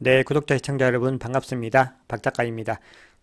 네, 구독자 시청자 여러분 반갑습니다. 박 작가입니다.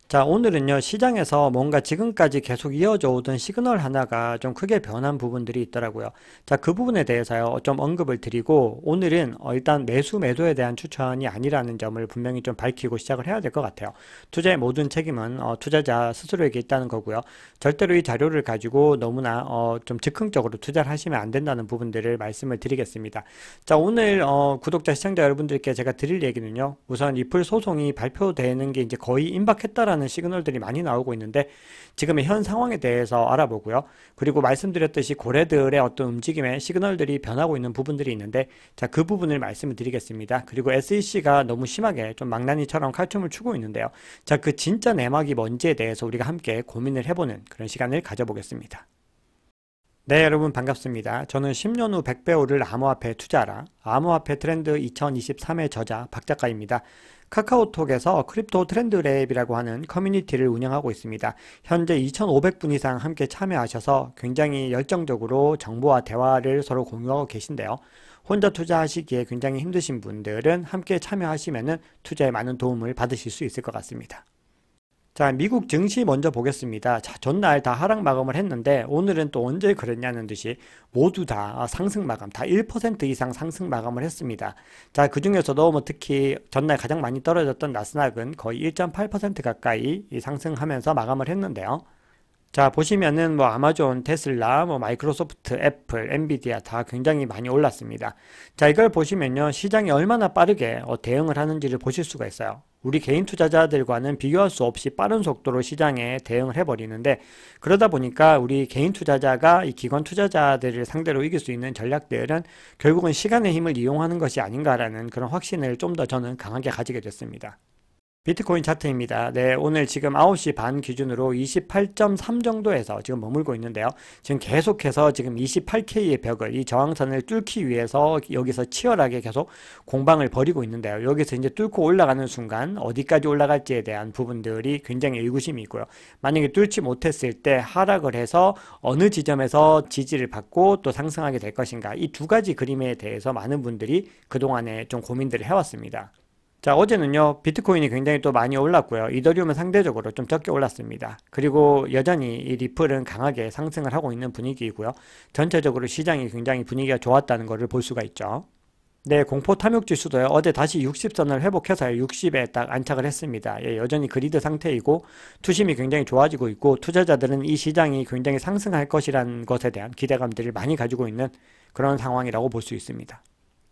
자, 오늘은요, 시장에서 뭔가 지금까지 계속 이어져 오던 시그널 하나가 좀 크게 변한 부분들이 있더라고요. 자, 그 부분에 대해서요, 좀 언급을 드리고, 오늘은 일단 매도에 대한 추천이 아니라는 점을 분명히 좀 밝히고 시작을 해야 될 것 같아요. 투자의 모든 책임은 투자자 스스로에게 있다는 거고요. 절대로 이 자료를 가지고 너무나 좀 즉흥적으로 투자를 하시면 안 된다는 부분들을 말씀을 드리겠습니다. 자, 오늘 구독자 시청자 여러분들께 제가 드릴 얘기는요, 우선 리플 소송이 발표되는 게 이제 거의 임박했다라는 시그널들이 많이 나오고 있는데, 지금의 현 상황에 대해서 알아보고요. 그리고 말씀드렸듯이 고래들의 어떤 움직임의 시그널들이 변하고 있는 부분들이 있는데, 자, 그 부분을 말씀을 드리겠습니다. 그리고 SEC가 너무 심하게 좀 망나니처럼 칼춤을 추고 있는데요. 자, 그 진짜 내막이 뭔지에 대해서 우리가 함께 고민을 해보는 그런 시간을 가져보겠습니다. 네, 여러분 반갑습니다. 저는 10년 후 100배 오를 암호화폐 투자하라, 암호화폐 트렌드 2023의 저자 박 작가입니다. 카카오톡에서 크립토 트렌드 랩이라고 하는 커뮤니티를 운영하고 있습니다. 현재 2,500분 이상 함께 참여하셔서 굉장히 열정적으로 정보와 대화를 서로 공유하고 계신데요. 혼자 투자하시기에 굉장히 힘드신 분들은 함께 참여하시면 투자에 많은 도움을 받으실 수 있을 것 같습니다. 자, 미국 증시 먼저 보겠습니다. 자, 전날 다 하락 마감을 했는데 오늘은 또 언제 그랬냐는 듯이 모두 다 상승 마감, 다 1% 이상 상승 마감을 했습니다. 자, 그 중에서도 뭐 특히 전날 가장 많이 떨어졌던 나스닥은 거의 1.8% 가까이 상승하면서 마감을 했는데요. 자, 보시면은 뭐 아마존, 테슬라, 뭐 마이크로소프트, 애플, 엔비디아 다 굉장히 많이 올랐습니다. 자, 이걸 보시면요, 시장이 얼마나 빠르게 대응을 하는지를 보실 수가 있어요. 우리 개인 투자자들과는 비교할 수 없이 빠른 속도로 시장에 대응을 해버리는데, 그러다 보니까 우리 개인 투자자가 이 기관 투자자들을 상대로 이길 수 있는 전략들은 결국은 시간의 힘을 이용하는 것이 아닌가라는 그런 확신을 좀 더 저는 강하게 가지게 됐습니다. 비트코인 차트입니다. 네, 오늘 지금 9시 반 기준으로 28.3 정도에서 지금 머물고 있는데요. 지금 계속해서 지금 28K의 벽을, 이 저항선을 뚫기 위해서 여기서 치열하게 계속 공방을 벌이고 있는데요. 여기서 이제 뚫고 올라가는 순간 어디까지 올라갈지에 대한 부분들이 굉장히 의구심이 있고요. 만약에 뚫지 못했을 때 하락을 해서 어느 지점에서 지지를 받고 또 상승하게 될 것인가, 이 두 가지 그림에 대해서 많은 분들이 그동안에 좀 고민들을 해왔습니다. 자, 어제는요, 비트코인이 굉장히 또 많이 올랐고요. 이더리움은 상대적으로 좀 적게 올랐습니다. 그리고 여전히 이 리플은 강하게 상승을 하고 있는 분위기이고요. 전체적으로 시장이 굉장히 분위기가 좋았다는 것을 볼 수가 있죠. 네, 공포 탐욕 지수도요, 어제 다시 60선을 회복해서 60에 딱 안착을 했습니다. 예, 여전히 그리드 상태이고, 투심이 굉장히 좋아지고 있고, 투자자들은 이 시장이 굉장히 상승할 것이라는 것에 대한 기대감들을 많이 가지고 있는 그런 상황이라고 볼 수 있습니다.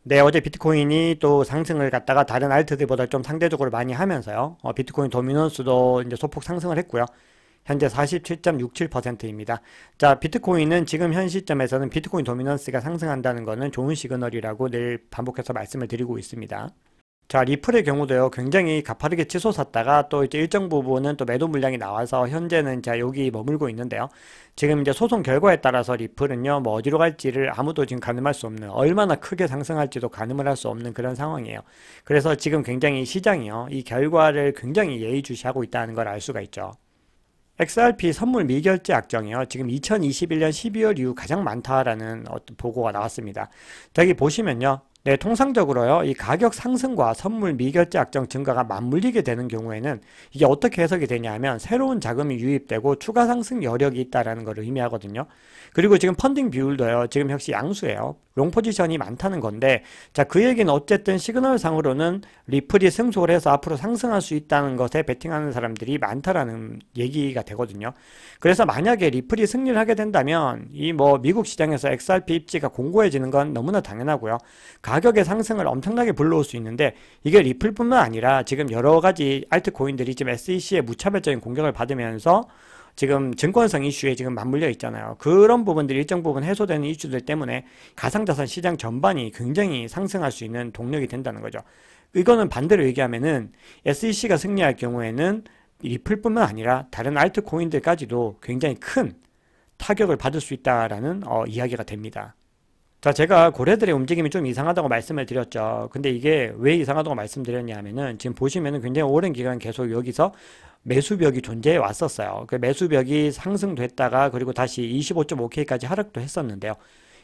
네, 어제 비트코인이 또 상승을 갖다가 다른 알트들보다 좀 상대적으로 많이 하면서요. 비트코인 도미넌스도 이제 소폭 상승을 했고요. 현재 47.67%입니다. 자, 비트코인은 지금 현 시점에서는 비트코인 도미넌스가 상승한다는 것은 좋은 시그널이라고 늘 반복해서 말씀을 드리고 있습니다. 자, 리플의 경우도요, 굉장히 가파르게 치솟았다가 또 이제 일정 부분은 또 매도 물량이 나와서 현재는 자, 여기 머물고 있는데요. 지금 이제 소송 결과에 따라서 리플은요, 뭐 어디로 갈지를 아무도 지금 가늠할 수 없는, 얼마나 크게 상승할지도 가늠을 할 수 없는 그런 상황이에요. 그래서 지금 굉장히 시장이요, 이 결과를 굉장히 예의주시하고 있다는 걸 알 수가 있죠. XRP 선물 미결제 악정이요, 지금 2021년 12월 이후 가장 많다라는 어떤 보고가 나왔습니다. 여기 보시면요, 네, 통상적으로요, 이 가격 상승과 선물 미결제 악정 증가가 맞물리게 되는 경우에는 이게 어떻게 해석이 되냐 하면 새로운 자금이 유입되고 추가 상승 여력이 있다라는 것을 의미하거든요. 그리고 지금 펀딩 비율도요, 지금 역시 양수예요. 롱 포지션이 많다는 건데, 자, 그 얘기는 어쨌든 시그널 상으로는 리플이 승소를 해서 앞으로 상승할 수 있다는 것에 베팅하는 사람들이 많다라는 얘기가 되거든요. 그래서 만약에 리플이 승리를 하게 된다면 이 뭐 미국 시장에서 XRP 입지가 공고해지는 건 너무나 당연하고요. 가격의 상승을 엄청나게 불러올 수 있는데, 이게 리플뿐만 아니라 지금 여러 가지 알트코인들이 지금 SEC의 무차별적인 공격을 받으면서 지금 증권성 이슈에 지금 맞물려 있잖아요. 그런 부분들이 일정 부분 해소되는 이슈들 때문에 가상자산 시장 전반이 굉장히 상승할 수 있는 동력이 된다는 거죠. 이거는 반대로 얘기하면은 SEC가 승리할 경우에는 리플뿐만 아니라 다른 알트코인들까지도 굉장히 큰 타격을 받을 수 있다라는 이야기가 됩니다. 자, 제가 고래들의 움직임이 좀 이상하다고 말씀을 드렸죠. 근데 이게 왜 이상하다고 말씀드렸냐 하면은 지금 보시면은 굉장히 오랜 기간 계속 여기서 매수벽이 존재해 왔었어요. 그 매수벽이 상승됐다가 그리고 다시 25.5K까지 하락도 했었는데요.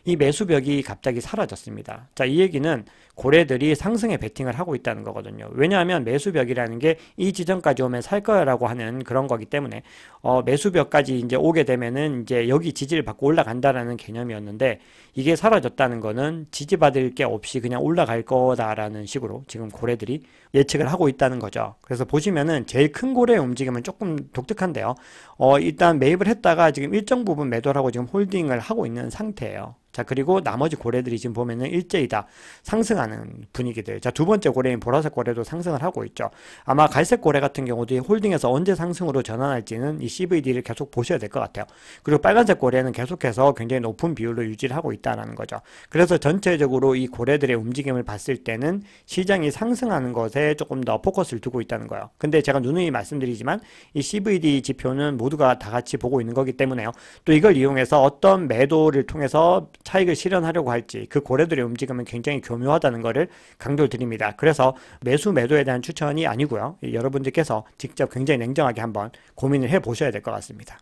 이 매수벽이 갑자기 사라졌습니다. 자, 이 얘기는 고래들이 상승에 베팅을 하고 있다는 거거든요. 왜냐하면 매수벽이라는 게 이 지점까지 오면 살 거야라고 하는 그런 거기 때문에 매수벽까지 이제 오게 되면은 이제 여기 지지를 받고 올라간다라는 개념이었는데 이게 사라졌다는 거는 지지받을 게 없이 그냥 올라갈 거다라는 식으로 지금 고래들이 예측을 하고 있다는 거죠. 그래서 보시면은 제일 큰 고래의 움직임은 조금 독특한데요. 일단 매입을 했다가 지금 일정 부분 매도를 하고 지금 홀딩을 하고 있는 상태예요. 자, 그리고 나머지 고래들이 지금 보면은 일제히 다 상승하는 분위기들. 자, 두 번째 고래인 보라색 고래도 상승을 하고 있죠. 아마 갈색 고래 같은 경우도 홀딩에서 언제 상승으로 전환할지는 이 CVD를 계속 보셔야 될 것 같아요. 그리고 빨간색 고래는 계속해서 굉장히 높은 비율로 유지를 하고 있다는 거죠. 그래서 전체적으로 이 고래들의 움직임을 봤을 때는 시장이 상승하는 것에 조금 더 포커스를 두고 있다는 거예요. 근데 제가 누누이 말씀드리지만 이 CVD 지표는 모두가 다 같이 보고 있는 거기 때문에요. 또 이걸 이용해서 어떤 매도를 통해서 차익을 실현하려고 할지 그 고래들의 움직임은 굉장히 교묘하다는 것을 강조를 드립니다. 그래서 매도에 대한 추천이 아니고요. 여러분들께서 직접 굉장히 냉정하게 한번 고민을 해 보셔야 될 것 같습니다.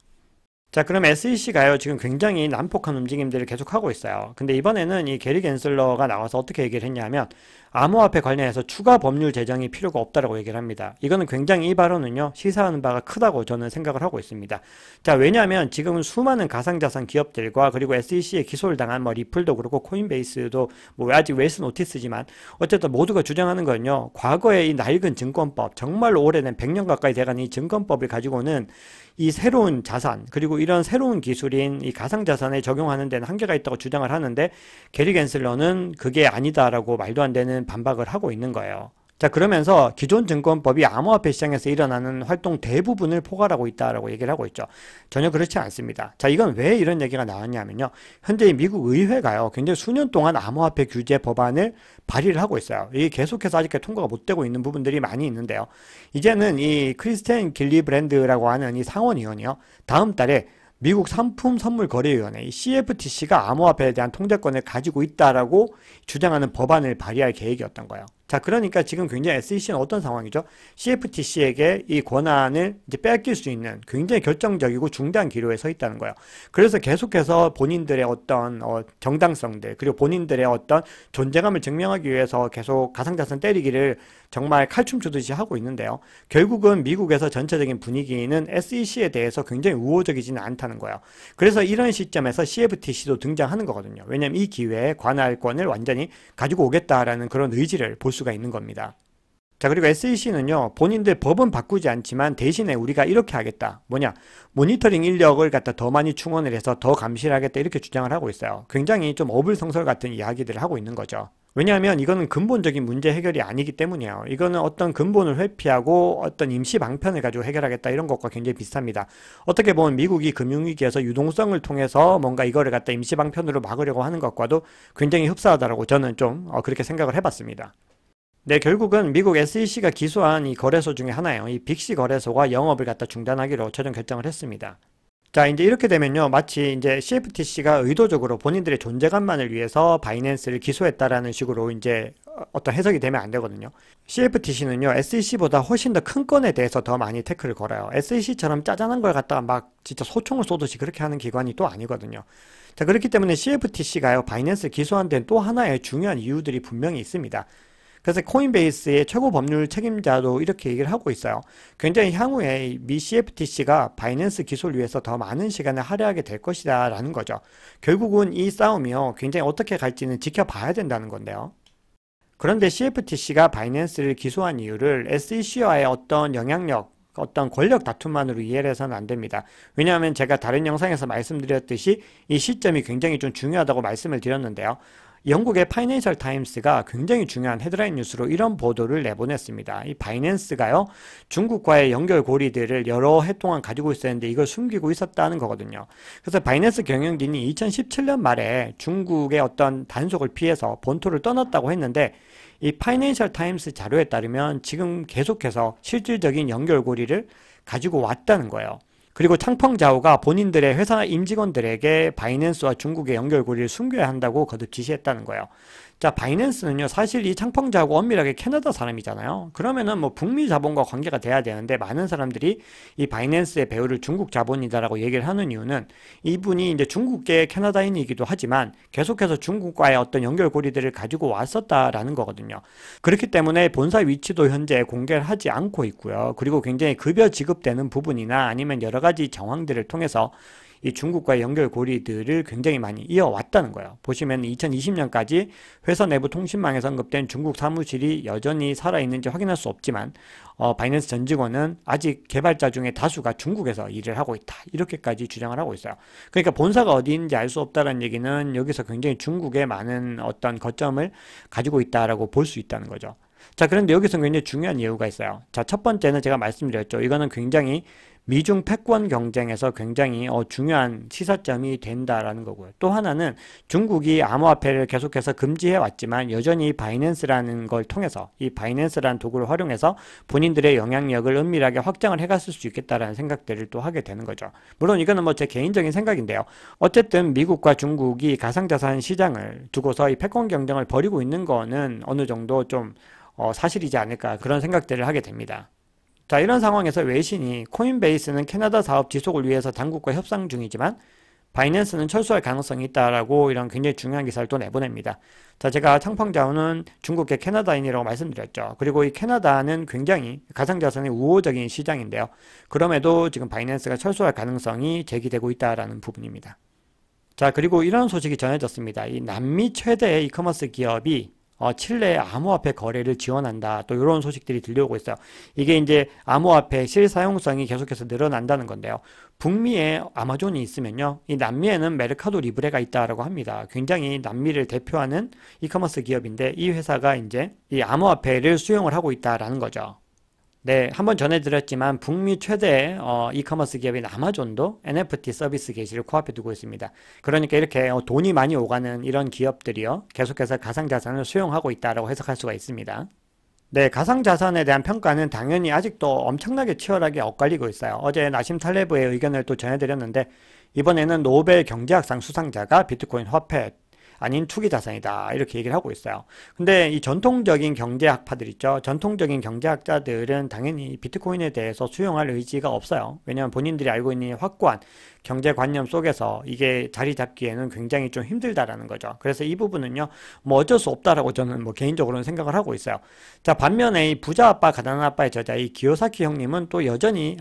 자, 그럼 SEC가요, 지금 굉장히 난폭한 움직임들을 계속하고 있어요. 근데 이번에는 이 게리 겐슬러가 나와서 어떻게 얘기를 했냐면, 암호화폐 관련해서 추가 법률 제정이 필요가 없다라고 얘기를 합니다. 이거는 굉장히 이 발언은요, 시사하는 바가 크다고 저는 생각을 하고 있습니다. 자, 왜냐하면 지금은 수많은 가상자산 기업들과 그리고 SEC에 기소를 당한 리플도 그렇고 코인베이스도 아직 웰스 노티스지만 어쨌든 모두가 주장하는 건요, 과거에 이 낡은 증권법, 정말로 오래된 100년 가까이 돼가는 이 증권법을 가지고는 이 새로운 자산 그리고 이런 새로운 기술인 이 가상자산에 적용하는 데는 한계가 있다고 주장을 하는데 게리 겐슬러는 그게 아니다라고 말도 안 되는 반박을 하고 있는 거예요. 자, 그러면서 기존 증권법이 암호화폐 시장에서 일어나는 활동 대부분을 포괄하고 있다라고 얘기를 하고 있죠. 전혀 그렇지 않습니다. 자, 이건 왜 이런 얘기가 나왔냐면요. 현재 미국 의회가요, 굉장히 수년 동안 암호화폐 규제 법안을 발의를 하고 있어요. 이게 계속해서 아직까지 통과가 못 되고 있는 부분들이 많이 있는데요. 이제는 이 크리스텐 길리브랜드라고 하는 이 상원의원이요, 다음 달에 미국 상품선물거래위원회 이 CFTC가 암호화폐에 대한 통제권을 가지고 있다라고 주장하는 법안을 발의할 계획이었던 거예요. 자, 그러니까 지금 굉장히 SEC는 어떤 상황이죠? CFTC에게 이 권한을 이제 뺏길 수 있는 굉장히 결정적이고 중대한 기로에 서 있다는 거예요. 그래서 계속해서 본인들의 어떤 정당성들 그리고 본인들의 어떤 존재감을 증명하기 위해서 계속 가상자산 때리기를 정말 칼춤 추듯이 하고 있는데요. 결국은 미국에서 전체적인 분위기는 SEC에 대해서 굉장히 우호적이지는 않다는 거예요. 그래서 이런 시점에서 CFTC도 등장하는 거거든요. 왜냐하면 이 기회에 관할권을 완전히 가지고 오겠다라는 그런 의지를 볼 수가 있는 겁니다. 자, 그리고 SEC는요, 본인들 법은 바꾸지 않지만 대신에 우리가 이렇게 하겠다. 모니터링 인력을 갖다 더 많이 충원을 해서 더 감시를 하겠다 이렇게 주장을 하고 있어요. 굉장히 좀 어불성설 같은 이야기들을 하고 있는 거죠. 왜냐하면 이거는 근본적인 문제 해결이 아니기 때문이에요. 이거는 어떤 근본을 회피하고 어떤 임시 방편을 가지고 해결하겠다 이런 것과 굉장히 비슷합니다. 어떻게 보면 미국이 금융위기에서 유동성을 통해서 뭔가 이거를 갖다 임시 방편으로 막으려고 하는 것과도 굉장히 흡사하다라고 저는 좀 그렇게 생각을 해봤습니다. 네, 결국은 미국 SEC가 기소한 이 거래소 중에 하나예요. 이 빅시 거래소가 영업을 갖다 중단하기로 최종 결정을 했습니다. 자, 이제 이렇게 되면요, 마치 이제 CFTC가 의도적으로 본인들의 존재감만을 위해서 바이낸스를 기소했다라는 식으로 이제 어떤 해석이 되면 안 되거든요. CFTC는요, SEC보다 훨씬 더 큰 건에 대해서 더 많이 태클을 걸어요. SEC처럼 짜잔한 걸 갖다가 막 진짜 소총을 쏘듯이 그렇게 하는 기관이 또 아니거든요. 자, 그렇기 때문에 CFTC가요, 바이낸스를 기소한 데는 또 하나의 중요한 이유들이 분명히 있습니다. 그래서 코인베이스의 최고 법률 책임자도 이렇게 얘기를 하고 있어요. 굉장히 향후에 미 CFTC가 바이낸스 기소를 위해서 더 많은 시간을 할애하게 될 것이다 라는 거죠. 결국은 이 싸움이요, 굉장히 어떻게 갈지는 지켜봐야 된다는 건데요. 그런데 CFTC가 바이낸스를 기소한 이유를 SEC와의 어떤 영향력, 어떤 권력 다툼만으로 이해를 해서는 안 됩니다. 왜냐하면 제가 다른 영상에서 말씀드렸듯이 이 시점이 굉장히 좀 중요하다고 말씀을 드렸는데요. 영국의 파이낸셜 타임스가 굉장히 중요한 헤드라인 뉴스로 이런 보도를 내보냈습니다. 이 바이낸스가요, 중국과의 연결 고리들을 여러 해 동안 가지고 있었는데 이걸 숨기고 있었다는 거거든요. 그래서 바이낸스 경영진이 2017년 말에 중국의 어떤 단속을 피해서 본토를 떠났다고 했는데 이 파이낸셜 타임스 자료에 따르면 지금 계속해서 실질적인 연결고리를 가지고 왔다는 거예요. 그리고 창펑자오가 본인들의 회사 임직원들에게 바이낸스와 중국의 연결고리를 숨겨야 한다고 거듭 지시했다는 거예요. 자, 바이낸스는요, 사실 이 창펑자하고 엄밀하게 캐나다 사람이잖아요. 그러면은 뭐 북미 자본과 관계가 돼야 되는데, 많은 사람들이 이 바이낸스의 배후를 중국 자본이다라고 얘기를 하는 이유는, 이분이 이제 중국계 캐나다인이기도 하지만 계속해서 중국과의 어떤 연결고리들을 가지고 왔었다라는 거거든요. 그렇기 때문에 본사 위치도 현재 공개를 하지 않고 있고요. 그리고 굉장히 급여 지급되는 부분이나 아니면 여러 가지 정황들을 통해서 이 중국과의 연결고리들을 굉장히 많이 이어왔다는 거예요. 보시면 2020년까지 회사 내부 통신망에서 언급된 중국 사무실이 여전히 살아있는지 확인할 수 없지만 바이낸스 전 직원은 아직 개발자 중에 다수가 중국에서 일을 하고 있다. 이렇게까지 주장을 하고 있어요. 그러니까 본사가 어디 있는지 알 수 없다는 얘기는 여기서 굉장히 중국의 많은 어떤 거점을 가지고 있다라고 볼 수 있다는 거죠. 자, 그런데 여기서 굉장히 중요한 이유가 있어요. 자, 첫 번째는 제가 말씀드렸죠. 이거는 굉장히 미중 패권 경쟁에서 굉장히 중요한 시사점이 된다라는 거고요. 또 하나는 중국이 암호화폐를 계속해서 금지해 왔지만 여전히 바이낸스라는 걸 통해서 이 바이낸스라는 도구를 활용해서 본인들의 영향력을 은밀하게 확장을 해갔을 수 있겠다라는 생각들을 또 하게 되는 거죠. 물론 이거는 뭐 제 개인적인 생각인데요. 어쨌든 미국과 중국이 가상자산 시장을 두고서 이 패권 경쟁을 벌이고 있는 거는 어느 정도 좀 사실이지 않을까 그런 생각들을 하게 됩니다. 자, 이런 상황에서 외신이 코인베이스는 캐나다 사업 지속을 위해서 당국과 협상 중이지만 바이낸스는 철수할 가능성이 있다라고 이런 굉장히 중요한 기사를 또 내보냅니다. 자, 제가 창펑자오는 중국계 캐나다인이라고 말씀드렸죠. 그리고 이 캐나다는 굉장히 가상자산의 우호적인 시장인데요. 그럼에도 지금 바이낸스가 철수할 가능성이 제기되고 있다라는 부분입니다. 자, 그리고 이런 소식이 전해졌습니다. 이 남미 최대의 이커머스 기업이 칠레의 암호화폐 거래를 지원한다. 또 이런 소식들이 들려오고 있어요. 이게 이제 암호화폐 실사용성이 계속해서 늘어난다는 건데요. 북미에 아마존이 있으면요. 이 남미에는 메르카도 리브레가 있다라고 합니다. 굉장히 남미를 대표하는 이커머스 기업인데 이 회사가 이제 이 암호화폐를 수용을 하고 있다라는 거죠. 네, 한번 전해드렸지만 북미 최대 이커머스 기업인 아마존도 NFT 서비스 게시를 코앞에 두고 있습니다. 그러니까 이렇게 돈이 많이 오가는 이런 기업들이요 계속해서 가상자산을 수용하고 있다라고 해석할 수가 있습니다. 네, 가상자산에 대한 평가는 당연히 아직도 엄청나게 치열하게 엇갈리고 있어요. 어제 나심 탈레브의 의견을 또 전해드렸는데 이번에는 노벨 경제학상 수상자가 비트코인 화폐 아닌 투기자산이다 이렇게 얘기를 하고 있어요. 근데 이 전통적인 경제학파들 있죠. 전통적인 경제학자들은 당연히 비트코인에 대해서 수용할 의지가 없어요. 왜냐하면 본인들이 알고 있는 확고한 경제관념 속에서 이게 자리 잡기에는 굉장히 좀 힘들다라는 거죠. 그래서 이 부분은요, 뭐 어쩔 수 없다라고 저는 뭐 개인적으로는 생각을 하고 있어요. 자, 반면에 이 부자 아빠 가난한 아빠의 저자 이 기요사키 형님은 또 여전히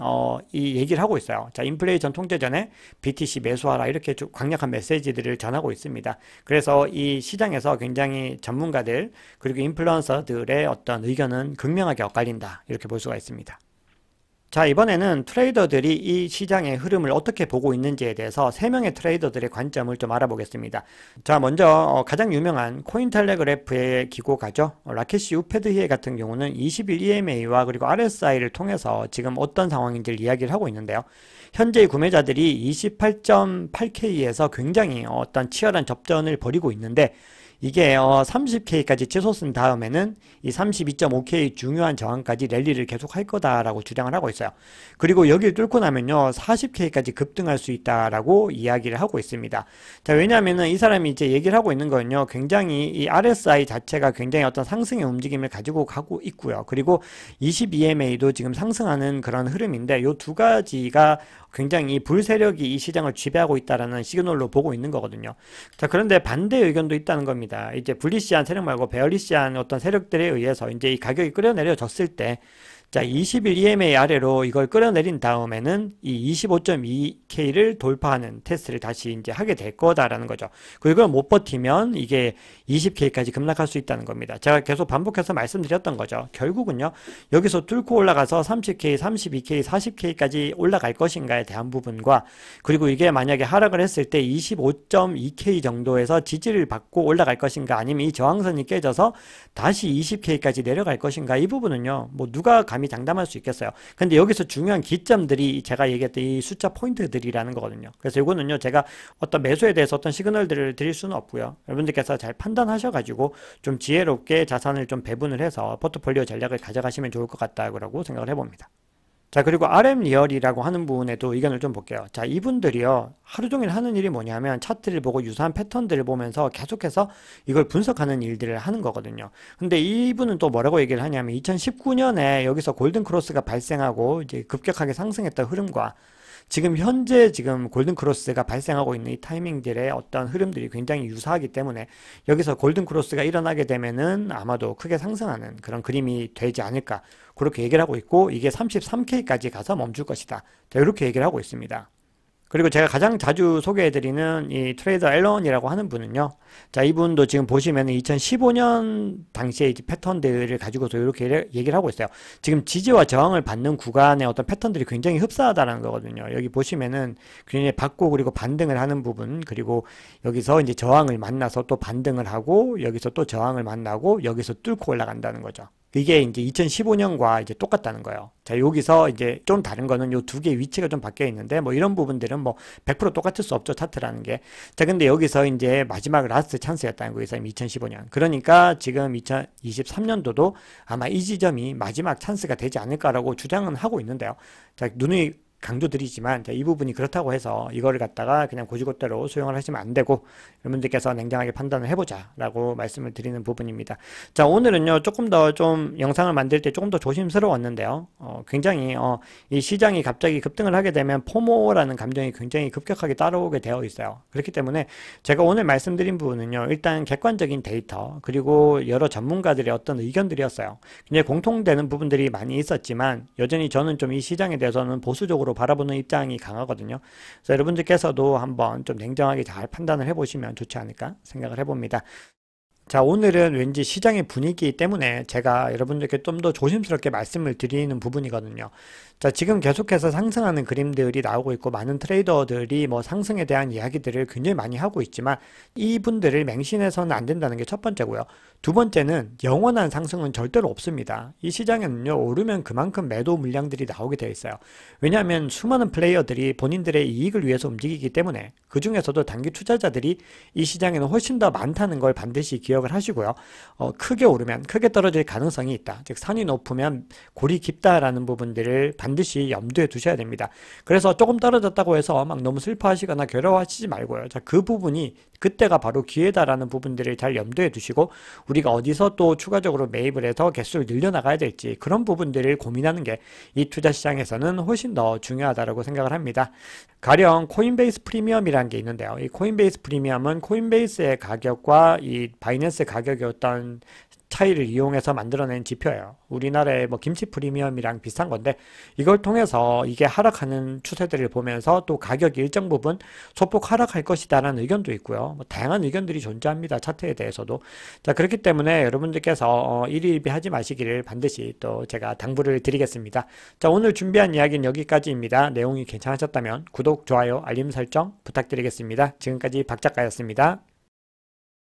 이 얘기를 하고 있어요. 자, 인플레이션 통제 전에 BTC 매수하라 이렇게 좀 강력한 메시지들을 전하고 있습니다. 그래서 이 시장에서 굉장히 전문가들 그리고 인플루언서들의 어떤 의견은 극명하게 엇갈린다 이렇게 볼 수가 있습니다. 자, 이번에는 트레이더들이 이 시장의 흐름을 어떻게 보고 있는지에 대해서 3명의 트레이더들의 관점을 좀 알아보겠습니다. 자, 먼저 가장 유명한 코인텔레그래프의 기고가죠. 라케시 우패드히에 같은 경우는 20일 EMA와 그리고 RSI를 통해서 지금 어떤 상황인지를 이야기를 하고 있는데요. 현재 구매자들이 28.8K에서 굉장히 어떤 치열한 접전을 벌이고 있는데 이게 30K까지 치솟은 다음에는 이 32.5K 중요한 저항까지 랠리를 계속 할 거다라고 주장을 하고 있어요. 그리고 여기를 뚫고 나면요 40K까지 급등할 수 있다라고 이야기를 하고 있습니다. 자, 왜냐하면은 이 사람이 이제 얘기를 하고 있는 거는요 굉장히 이 RSI 자체가 굉장히 어떤 상승의 움직임을 가지고 가고 있고요. 그리고 22MA도 지금 상승하는 그런 흐름인데 요 두 가지가 굉장히 불세력이 이 시장을 지배하고 있다라는 시그널로 보고 있는 거거든요. 자, 그런데 반대 의견도 있다는 겁니다. 이제 불리시한 세력 말고 베어리시한 어떤 세력들에 의해서 이제 이 가격이 끌어내려졌을 때 자, 20일 EMA 아래로 이걸 끌어내린 다음에는 이 25.2K를 돌파하는 테스트를 다시 이제 하게 될 거다라는 거죠. 그리고 이걸 못 버티면 이게 20K까지 급락할 수 있다는 겁니다. 제가 계속 반복해서 말씀드렸던 거죠. 결국은요, 여기서 뚫고 올라가서 30K, 32K, 40K까지 올라갈 것인가에 대한 부분과 그리고 이게 만약에 하락을 했을 때 25.2K 정도에서 지지를 받고 올라갈 것인가 아니면 이 저항선이 깨져서 다시 20K까지 내려갈 것인가 이 부분은요, 뭐 누가 감히 장담할 수 있겠어요. 근데 여기서 중요한 기점들이 제가 얘기했던 이 숫자 포인트들이라는 거거든요. 그래서 이거는요 제가 어떤 매수에 대해서 어떤 시그널들을 드릴 수는 없고요. 여러분들께서 잘 판단하셔가지고 좀 지혜롭게 자산을 좀 배분을 해서 포트폴리오 전략을 가져가시면 좋을 것 같다고 생각을 해봅니다. 자, 그리고 RM 리얼이라고 하는 부분에도 의견을 좀 볼게요. 자, 이분들이요, 하루 종일 하는 일이 뭐냐면 차트를 보고 유사한 패턴들을 보면서 계속해서 이걸 분석하는 일들을 하는 거거든요. 근데 이분은 또 뭐라고 얘기를 하냐면 2019년에 여기서 골든 크로스가 발생하고 이제 급격하게 상승했던 흐름과 지금 현재 지금 골든 크로스가 발생하고 있는 이 타이밍들의 어떤 흐름들이 굉장히 유사하기 때문에 여기서 골든 크로스가 일어나게 되면은 아마도 크게 상승하는 그런 그림이 되지 않을까, 그렇게 얘기를 하고 있고, 이게 33K까지 가서 멈출 것이다, 이렇게 얘기를 하고 있습니다. 그리고 제가 가장 자주 소개해드리는 이 트레이더 앨런이라고 하는 분은요. 자, 이분도 지금 보시면 2015년 당시에 이제 패턴들을 가지고서 이렇게 얘기를 하고 있어요. 지금 지지와 저항을 받는 구간의 어떤 패턴들이 굉장히 흡사하다는 거거든요. 여기 보시면은 굉장히 받고 그리고 반등을 하는 부분, 그리고 여기서 이제 저항을 만나서 또 반등을 하고, 여기서 또 저항을 만나고, 여기서 뚫고 올라간다는 거죠. 이게 이제 2015년과 이제 똑같다는 거예요. 자, 여기서 이제 좀 다른 거는 요 두 개의 위치가 좀 바뀌어 있는데, 뭐 이런 부분들은 뭐 100% 똑같을 수 없죠, 차트라는 게. 자, 근데 여기서 이제 마지막 라스트 찬스였다는 거예요, 2015년. 그러니까 지금 2023년도도 아마 이 지점이 마지막 찬스가 되지 않을까라고 주장은 하고 있는데요. 자, 눈이 강조드리지만 이 부분이 그렇다고 해서 이거를 갖다가 그냥 고지고대로 수용을 하시면 안 되고, 여러분들께서 냉정하게 판단을 해보자 라고 말씀을 드리는 부분입니다. 자, 오늘은요 조금 더 좀 영상을 만들 때 조금 더 조심스러웠는데요, 굉장히 이 시장이 갑자기 급등을 하게 되면 포모라는 감정이 굉장히 급격하게 따라오게 되어 있어요. 그렇기 때문에 제가 오늘 말씀드린 부분은요, 일단 객관적인 데이터 그리고 여러 전문가들의 어떤 의견들이었어요. 굉장히 공통되는 부분들이 많이 있었지만 여전히 저는 좀 이 시장에 대해서는 보수적으로 바라보는 입장이 강하거든요. 그래서 여러분들께서도 한번 좀 냉정하게 잘 판단을 해보시면 좋지 않을까 생각을 해봅니다. 자, 오늘은 왠지 시장의 분위기 때문에 제가 여러분들께 좀 더 조심스럽게 말씀을 드리는 부분이거든요. 자, 지금 계속해서 상승하는 그림들이 나오고 있고, 많은 트레이더들이 뭐 상승에 대한 이야기들을 굉장히 많이 하고 있지만 이분들을 맹신해서는 안 된다는 게 첫 번째고요. 두 번째는 영원한 상승은 절대로 없습니다. 이 시장에는요, 오르면 그만큼 매도 물량들이 나오게 되어 있어요. 왜냐하면 수많은 플레이어들이 본인들의 이익을 위해서 움직이기 때문에, 그 중에서도 단기 투자자들이 이 시장에는 훨씬 더 많다는 걸 반드시 기억을 하시고요. 크게 오르면 크게 떨어질 가능성이 있다. 즉 산이 높으면 골이 깊다라는 부분들을 반드시 염두에 두셔야 됩니다. 그래서 조금 떨어졌다고 해서 막 너무 슬퍼하시거나 괴로워하시지 말고요. 자, 그 부분이 그때가 바로 기회다라는 부분들을 잘 염두에 두시고, 우리가 어디서 또 추가적으로 매입을 해서 개수를 늘려나가야 될지, 그런 부분들을 고민하는 게 이 투자 시장에서는 훨씬 더 중요하다고 생각을 합니다. 가령 코인베이스 프리미엄이라는 게 있는데요. 이 코인베이스 프리미엄은 코인베이스의 가격과 이 바이낸스 가격의 어떤 차이를 이용해서 만들어낸 지표예요. 우리나라의 뭐 김치 프리미엄이랑 비슷한 건데, 이걸 통해서 이게 하락하는 추세들을 보면서 또 가격이 일정 부분 소폭 하락할 것이다라는 의견도 있고요. 뭐 다양한 의견들이 존재합니다, 차트에 대해서도. 자, 그렇기 때문에 여러분들께서 일희일비하지 마시기를 반드시 또 제가 당부를 드리겠습니다. 자, 오늘 준비한 이야기는 여기까지입니다. 내용이 괜찮으셨다면 구독, 좋아요, 알림 설정 부탁드리겠습니다. 지금까지 박 작가였습니다.